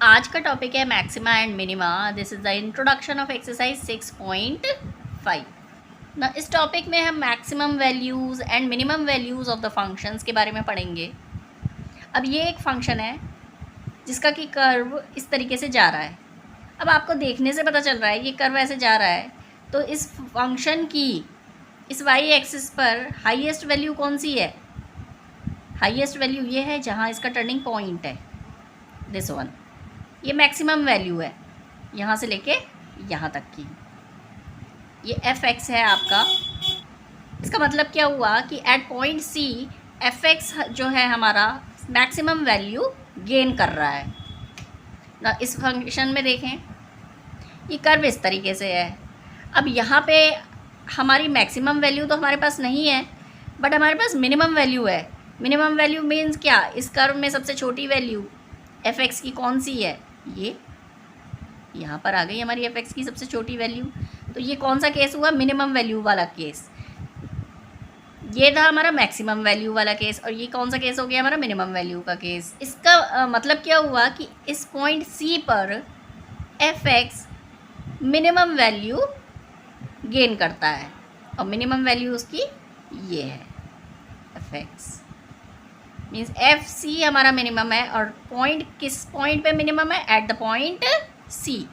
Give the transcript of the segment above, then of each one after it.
आज का टॉपिक है maxima and minima. This is the introduction of exercise 6.5 ना। इस टॉपिक में हम maximum values and minimum values of the functions के बारे में पढ़ेंगे। अब ये एक फंक्शन है जिसका कि कर्व इस तरीके से जा रहा है। अब आपको देखने से पता चल रहा है ये कर्व ऐसे जा रहा है, तो इस फंक्शन की इस वाई एक्सिस पर हाईएस्ट वैल्यू कौन सी है? हाईएस्ट वैल्यू ये है जहाँ इसका टर्निंग पॉइंट है, दिस वन। ये मैक्सिमम वैल्यू है यहाँ से लेके यहाँ तक की। ये एफ एक्स है आपका। इसका मतलब क्या हुआ कि at point C F X जो है हमारा मैक्सिमम वैल्यू गेन कर रहा है ना। इस फंक्शन में देखें ये कर्व इस तरीके से है। अब यहाँ पे हमारी मैक्सिमम वैल्यू तो हमारे पास नहीं है, बट हमारे पास मिनिमम वैल्यू है। मिनिमम वैल्यू मीन्स क्या? इस कर्व में सबसे छोटी वैल्यू एफ एक्स की कौन सी है? ये यहाँ पर आ गई हमारी एफ एक्स की सबसे छोटी वैल्यू। तो ये कौन सा केस हुआ? मिनिमम वैल्यू वाला केस। ये था हमारा मैक्सिमम वैल्यू वाला केस, और ये कौन सा केस हो गया? हमारा मिनिमम वैल्यू का केस। इसका मतलब क्या हुआ कि इस पॉइंट सी पर F X minimum value gain करता है, और मिनिमम वैल्यू उसकी ये है F X. Means F C हमारा मिनिमम है, और पॉइंट किस पॉइंट पे मिनिमम है? At the point C.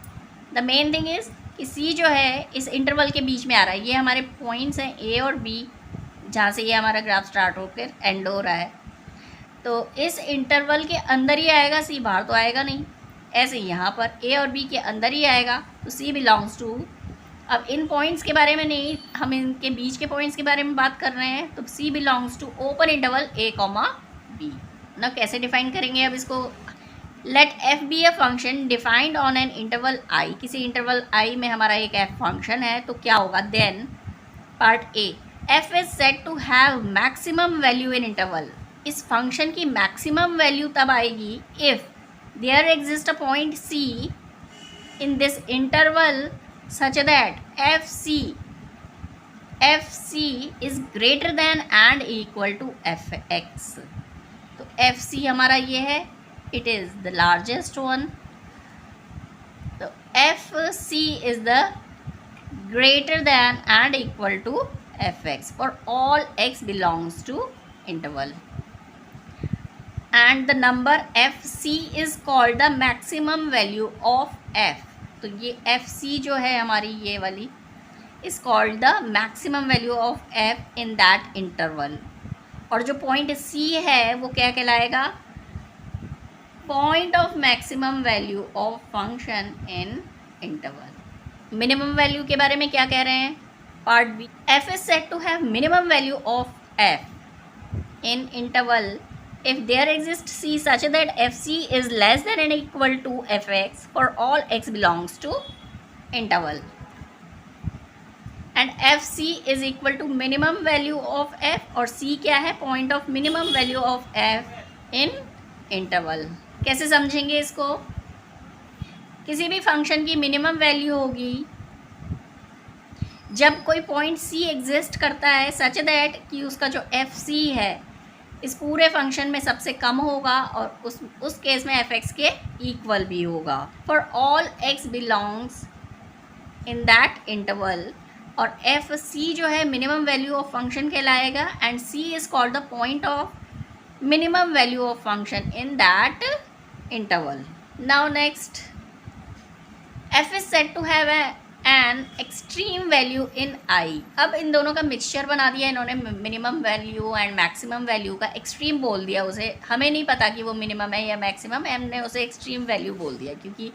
The main thing is कि सी जो है इस इंटरवल के बीच में आ रहा है। ये हमारे पॉइंट्स हैं ए और बी, जहाँ से ये हमारा ग्राफ स्टार्ट होकर एंड हो रहा है। तो इस इंटरवल के अंदर ही आएगा सी, बाहर तो आएगा नहीं। ऐसे यहाँ पर ए और बी के अंदर ही आएगा, तो सी बिलोंग्स टू। अब इन पॉइंट्स के बारे में नहीं, हम इनके बीच के पॉइंट्स के बारे में बात कर रहे हैं। तो C belongs to open interval A comma B ना। कैसे डिफाइन करेंगे अब इसको? Let F be a function defined on an interval I. किसी इंटरवल आई में हमारा एक एफ फंक्शन है, तो क्या होगा? Then part A, F is set to have maximum value in interval. इस फंक्शन की मैक्सिमम वैल्यू तब आएगी if there exist a point C in this interval such that F C is greater than and equal to F X. तो F C हमारा ये है, it is the largest one. तो F C is the greater than and equal to F x for all X belongs to interval, and the number F C is called the maximum value of F. तो ये F C जो है हमारी ये वाली is called the maximum value of F in that interval. और जो point C है वो क्या कहलाएगा? Point of maximum value of function in interval. Minimum value के बारे में क्या कह रहे हैं? Part B, F is set to have minimum value of F in interval if there exists c such that fc is less than and equal to fx for all x belongs to interval, and fc is equal to minimum value of f, और c क्या है? point of minimum value of f in interval। कैसे समझेंगे इसको? किसी भी function की minimum value होगी जब कोई पॉइंट c एग्जिस्ट करता है सच दैट कि उसका जो एफ सी है इस पूरे फंक्शन में सबसे कम होगा, और उस केस में एफ एक्स के इक्वल भी होगा for all X belongs in that interval. और एफ सी जो है मिनिमम वैल्यू ऑफ फंक्शन कहलाएगा, and C is called the point of minimum value of function in that interval. Now next, F is set to have an extreme value in I. अब इन दोनों का mixture बना दिया इन्होंने, minimum value and maximum value का extreme बोल दिया उसे। हमें नहीं पता कि वो मिनिमम है या मैक्सिमम, हमने उसे एक्सट्रीम वैल्यू बोल दिया, क्योंकि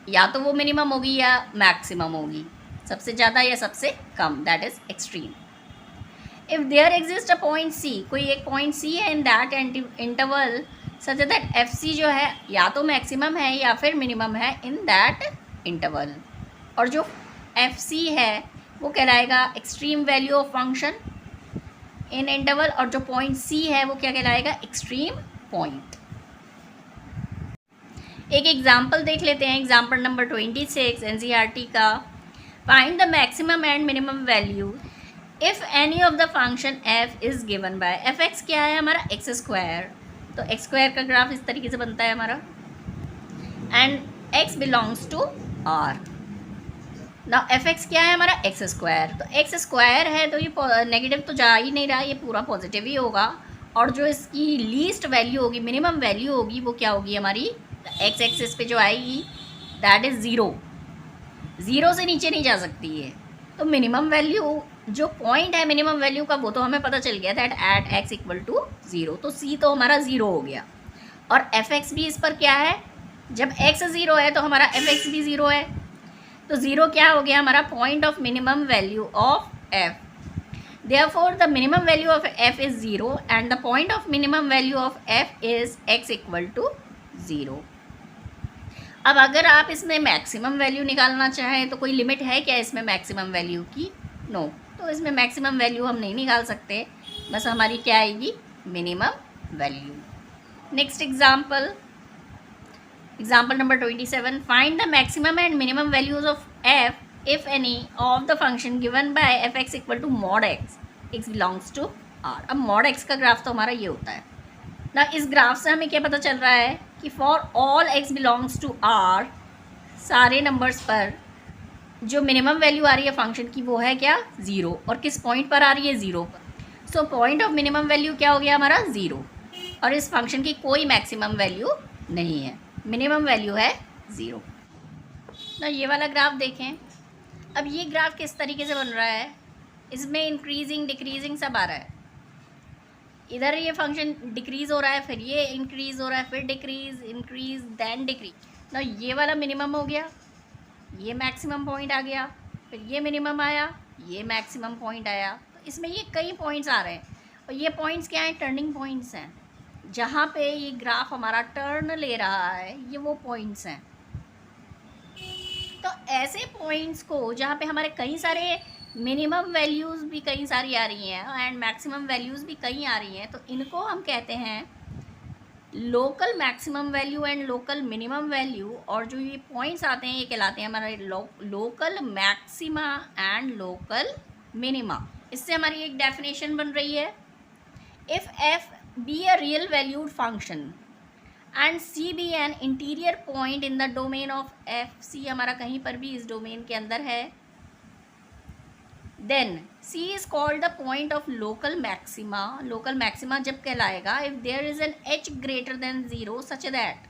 या तो वो मिनिमम होगी या मैक्सिमम होगी, सबसे ज़्यादा या सबसे कम, that is extreme. If there exist a point C, कोई एक पॉइंट सी है in that interval such that F C जो है या तो मैक्सिमम है या फिर मिनिमम है इन दैट इंटरवल, और जो एफ सी है वो कहलाएगा extreme value of function in interval, और जो पॉइंट सी है वो क्या कहलाएगा? Extreme point. एक एग्जाम्पल देख लेते हैं, एग्जाम्पल नंबर 26 एनसीईआरटी का। Find the maximum and minimum value if any of the function F is given by F X क्या है? हमारा एक्स स्क्वायर। तो एक्स स्क्वायर का ग्राफ इस तरीके से बनता है हमारा, and X belongs to R. ना एफ एक्स क्या है हमारा एक्स स्क्वायर, तो एक्स स्क्वायर है तो ये नेगेटिव तो जा ही नहीं रहा, ये पूरा पॉजिटिव ही होगा। और जो इसकी लीस्ट वैल्यू होगी, मिनिमम वैल्यू होगी, वो क्या होगी हमारी एक्स एक्सिस पे जो आएगी, दैट इज़ ज़ीरो। ज़ीरो से नीचे नहीं जा सकती है। तो मिनिमम वैल्यू जो पॉइंट है मिनिमम वैल्यू का, वो तो हमें पता चल गया that at X equal to zero, तो सी तो हमारा ज़ीरो हो गया। और एफ एक्स भी इस पर क्या है, जब एक्स ज़ीरो है तो हमारा एफ एक्स भी ज़ीरो है, तो ज़ीरो क्या हो गया हमारा point of minimum value of F. Therefore, the minimum value of f is 0 and the point of minimum value of f is x equal to 0. अब अगर आप इसमें मैक्सिमम वैल्यू निकालना चाहें तो कोई लिमिट है क्या इसमें मैक्सिमम वैल्यू की? नो, तो इसमें मैक्सिमम वैल्यू हम नहीं निकाल सकते, बस हमारी क्या आएगी minimum value. Next example number 27, find the maximum and minimum values of f if any of the function given by fx equal to mod x belongs to r। अब mod x का ग्राफ तो हमारा ये होता है ना। इस graph से हमें क्या पता चल रहा है कि for all x belongs to r, सारे नंबर्स पर जो मिनिमम वैल्यू आ रही है फंक्शन की वो है क्या ज़ीरो, और किस पॉइंट पर आ रही है ज़ीरो पर। So point of minimum value क्या हो गया हमारा ज़ीरो, और इस फंक्शन की कोई मैक्सिमम वैल्यू नहीं है, मिनिमम वैल्यू है ज़ीरो ना। ये वाला ग्राफ देखें, अब ये ग्राफ किस तरीके से बन रहा है, इसमें इंक्रीजिंग डिक्रीजिंग सब आ रहा है। इधर ये फंक्शन डिक्रीज़ हो रहा है, फिर ये इंक्रीज़ हो रहा है, फिर डिक्रीज़ इंक्रीज़ देन डिक्रीज ना। ये वाला मिनिमम हो गया, ये मैक्सिमम पॉइंट आ गया, फिर ये मिनिमम आया, ये मैक्सिमम पॉइंट आया। तो इसमें ये कई पॉइंट्स आ रहे हैं, और ये पॉइंट्स क्या हैं, टर्निंग पॉइंट्स हैं, जहाँ पे ये ग्राफ हमारा टर्न ले रहा है, ये वो पॉइंट्स हैं। तो ऐसे पॉइंट्स को जहाँ पे हमारे कई सारे मिनिमम वैल्यूज़ भी कई सारी आ रही हैं एंड मैक्सिमम वैल्यूज़ भी कई आ रही हैं, तो इनको हम कहते हैं local maximum value and local minimum value. और जो ये पॉइंट्स आते हैं ये कहलाते हैं हमारे local maxima and local minima. इससे हमारी एक डेफिनेशन बन रही है, if F be a real valued function and C be an interior point in the domain of F, C हमारा कहीं पर भी इस डोमेन के अंदर है, then C is called the point of local maxima. Local maxima जब कहलाएगा if there is an H greater than zero such that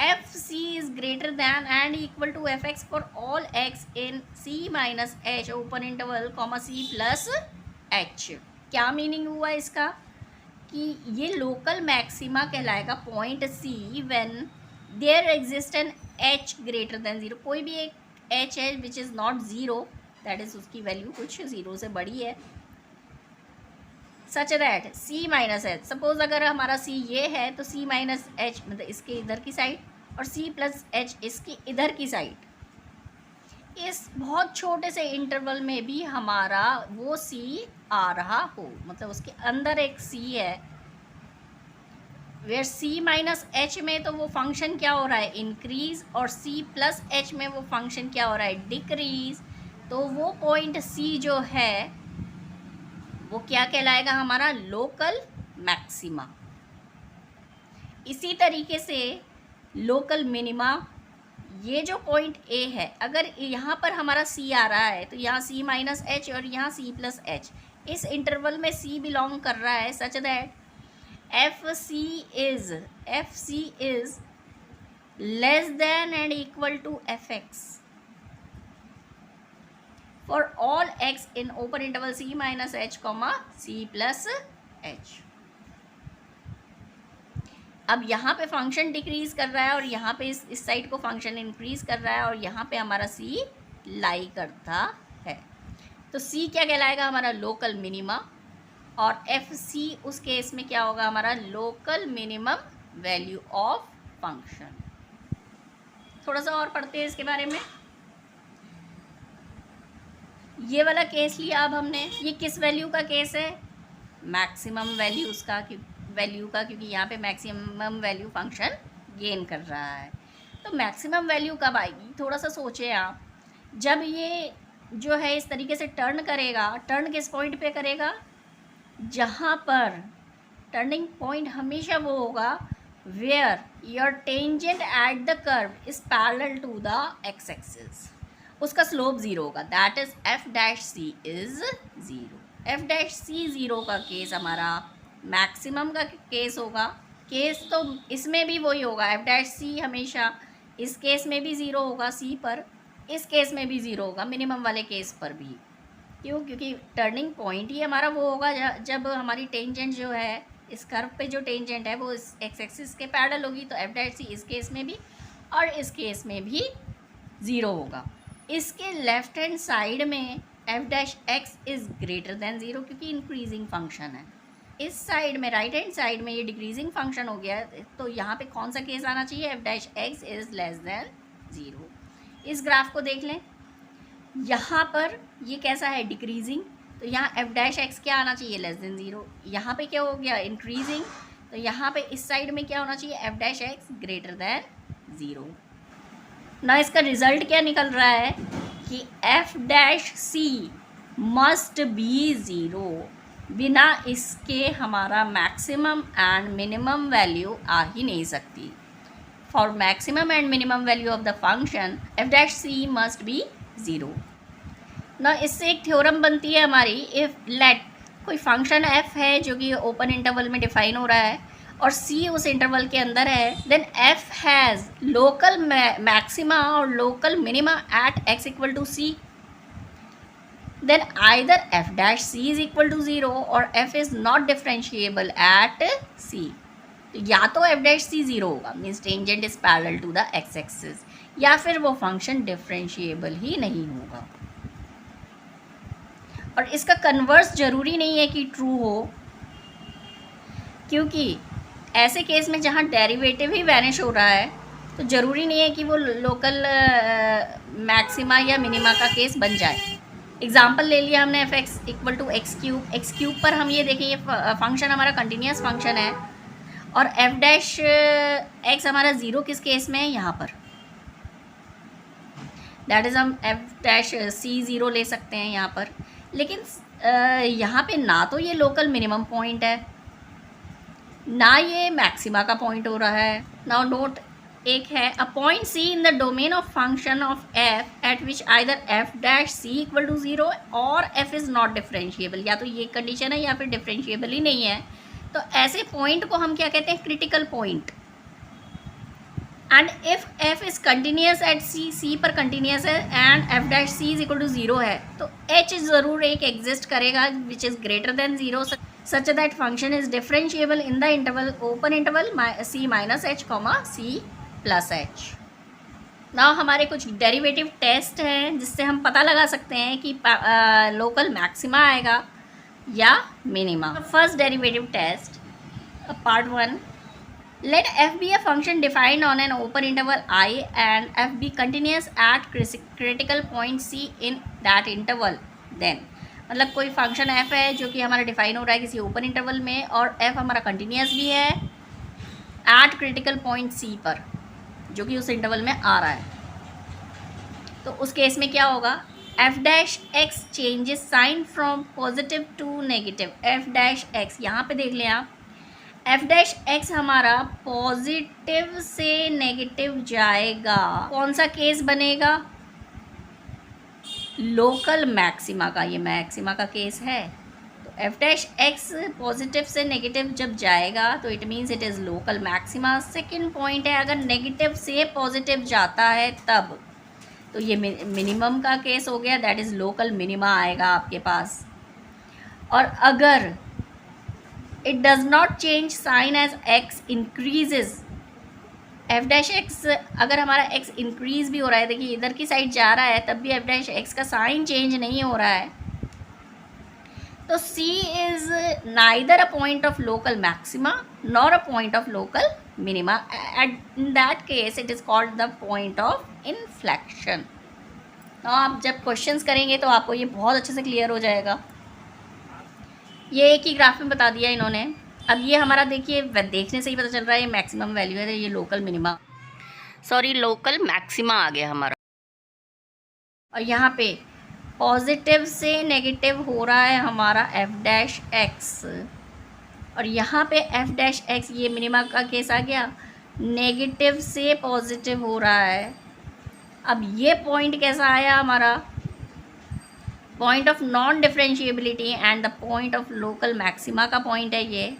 F C is greater than and equal to F x for all x in c minus h open interval comma c plus h. क्या meaning हुआ इसका कि ये local maxima कहलाएगा point c when there exist an H greater than zero. कोई भी एक h है which is not zero, that is उसकी वैल्यू कुछ ज़ीरो से बड़ी है, such that c minus h. Suppose अगर हमारा सी ये है तो सी माइनस एच मतलब इसके इधर की साइड, और सी प्लस एच इसकी इधर की साइड। इस बहुत छोटे से इंटरवल में भी हमारा वो सी आ रहा हो, मतलब उसके अंदर एक सी है, वेयर सी माइनस एच में तो वो फंक्शन क्या हो रहा है इंक्रीज, और सी प्लस एच में वो फंक्शन क्या हो रहा है डिक्रीज। तो वो पॉइंट सी जो है वो क्या कहलाएगा हमारा लोकल मैक्सिमा। इसी तरीके से लोकल मिनिमा, ये जो पॉइंट ए है, अगर यहाँ पर हमारा सी आ रहा है तो यहाँ सी माइनस एच और यहाँ सी प्लस एच, इस इंटरवल में सी बिलोंग कर रहा है such that F C is less than and equal to F x for all x in open interval c minus h comma c plus h. अब यहाँ पे function decrease कर रहा है और यहाँ पे इस साइड को फंक्शन इंक्रीज़ कर रहा है, और यहाँ पे हमारा सी लाई करता है। तो सी क्या कहलाएगा हमारा लोकल मिनिमा, और एफ सी उस केस में क्या होगा हमारा local minimum value of function. थोड़ा सा और पढ़ते हैं इसके बारे में। ये वाला केस लिया अब हमने, ये किस वैल्यू का केस है, मैक्सिमम वैल्यूज़ का क्योंकि यहाँ पे मैक्सिमम वैल्यू फंक्शन गेन कर रहा है। तो मैक्सिमम वैल्यू कब आएगी, थोड़ा सा सोचें आप। जब ये जो है इस तरीके से टर्न करेगा, टर्न किस पॉइंट पे करेगा, जहाँ पर टर्निंग पॉइंट हमेशा वो होगा where your tangent at the curve is parallel to the x-axis, उसका स्लोप ज़ीरो होगा, that is f dash c is zero. F dash C zero का केस हमारा मैक्सिमम का केस होगा। केस तो इसमें भी वही होगा, एफ डैश सी हमेशा इस केस में भी ज़ीरो होगा सी पर, इस केस में भी ज़ीरो होगा, मिनिमम वाले केस पर भी। क्यों? क्योंकि टर्निंग पॉइंट ही हमारा वो होगा जब हमारी टेंजेंट जो है, इस कर्व पे जो टेंजेंट है वो इस एक्स एक्सिस के पैरेलल होगी, तो एफ डैश सी इस केस में भी और इस केस में भी ज़ीरो होगा। इसके लेफ्ट हैंड साइड में F dash x is greater than zero, क्योंकि इंक्रीजिंग फंक्शन है। इस साइड में राइट हैंड साइड में ये डिक्रीजिंग फंक्शन हो गया, तो यहाँ पे कौन सा केस आना चाहिए? F dash x is less than zero. इस ग्राफ को देख लें, यहाँ पर ये कैसा है? डिक्रीजिंग, तो यहाँ एफ डैश एक्स क्या आना चाहिए? Less than zero. यहाँ पे क्या हो गया? इंक्रीजिंग, तो यहाँ पे इस साइड में क्या होना चाहिए? F dash x greater than zero. ना इसका रिजल्ट क्या निकल रहा है कि f dash c must be zero, बिना इसके हमारा मैक्सिमम एंड मिनिमम वैल्यू आ ही नहीं सकती। For maximum and minimum value of the function f dash c must be zero. ना इससे एक थ्योरम बनती है हमारी, इफ़ लेट कोई फंक्शन एफ है जो कि ओपन इंटरवल में डिफाइन हो रहा है और सी उस इंटरवल के अंदर है, then F has local maxima और local minima at X equal to C, then either F dash C is equal to zero और F is not differentiable at C. तो या तो एफ डैश सी ज़ीरो होगा, means tangent is parallel to the X axis, या फिर वो function differentiable ही नहीं होगा। और इसका कन्वर्स ज़रूरी नहीं है कि ट्रू हो, क्योंकि ऐसे केस में जहाँ डेरिवेटिव ही वैनिश हो रहा है तो ज़रूरी नहीं है कि वो लोकल मैक्सिमा या मिनिमा का केस बन जाए। एग्जाम्पल ले लिया हमने f x equal to x cube पर हम ये देखें, ये फंक्शन हमारा कंटिन्यूस फंक्शन है और एफ डैश एक्स हमारा ज़ीरो किस केस में है? यहाँ पर, दैट इज़ हम एफ डैश सी ज़ीरो ले सकते हैं यहाँ पर। लेकिन यहाँ पे ना तो ये लोकल मिनिमम पॉइंट है, ना ये मैक्सिमा का पॉइंट हो रहा है। नाउ नोट एक है, a point C in the domain of function of f at which either F dash c equal to zero और एफ इज़ नॉट डिफरेंशिएबल, या तो ये कंडीशन है या फिर डिफरेंशिएबल ही नहीं है। तो ऐसे पॉइंट को हम क्या कहते हैं? Critical point. And if F is continuous at C, C पर कंटिन्यूस है and F dash C is equal to zero है, तो एच ज़रूर एक एग्जिस्ट करेगा which is greater than zero, such that function is differentiable in the interval open interval c minus h, c plus h। Now हमारे कुछ derivative test हैं जिससे हम पता लगा सकते हैं कि लोकल मैक्सिमा आएगा या minima. First derivative test, part one, let f be a function defined on an open interval I and f be continuous at critical point c in that interval, then मतलब कोई function f है जो कि हमारा define हो रहा है किसी ओपन इंटरवल में और f हमारा कंटिन्यूस भी है एट क्रिटिकल पॉइंट c पर जो कि उस इंटरवल में आ रहा है, तो उस केस में क्या होगा? f dash x changes sign from positive to negative. f dash x यहाँ पे देख लें आप, f डैश x हमारा पॉजिटिव से नेगेटिव जाएगा, कौन सा केस बनेगा? लोकल मैक्सिमा का, ये मैक्सिमा का केस है। तो एफ डैश एक्स पॉजिटिव से नेगेटिव जब जाएगा तो it means it is local maxima. Second point है, अगर नेगेटिव से पॉजिटिव जाता है तब तो ये मिनिमम का केस हो गया, दैट इज़ लोकल मिनिमा आएगा आपके पास। और अगर it does not change sign as x increases, f dash x अगर हमारा एक्स इंक्रीज़ भी हो रहा है, देखिए इधर की साइड जा रहा है तब भी एफ डैश एक्स का साइन चेंज नहीं हो रहा है, तो C is neither a point of local maxima nor a point of local minima. In that case it is called the point of inflection. तो आप जब क्वेश्चंस करेंगे तो आपको ये बहुत अच्छे से क्लियर हो जाएगा। ये एक ही ग्राफ में बता दिया इन्होंने। अब ये हमारा देखिए देखने से ही पता चल रहा है ये मैक्सिमम वैल्यू है, ये local minima, sorry local maxima आ गया हमारा। और यहाँ पे पॉजिटिव से नेगेटिव हो रहा है हमारा एफ डैश एक्स, और यहाँ पे एफ डैश एक्स ये मिनिमा का केस आ गया, नेगेटिव से पॉजिटिव हो रहा है। अब ये पॉइंट कैसा आया हमारा, point of non differentiability and the point of local maxima का पॉइंट है ये,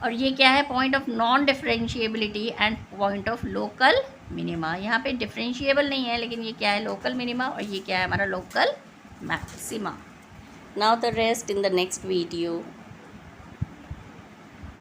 और ये क्या है, point of non differentiability and point of local minima. यहाँ पे डिफरेंशिएबल नहीं है, लेकिन ये क्या है, लोकल मिनिमा, और ये क्या है हमारा local maxima. Now the rest in the next video.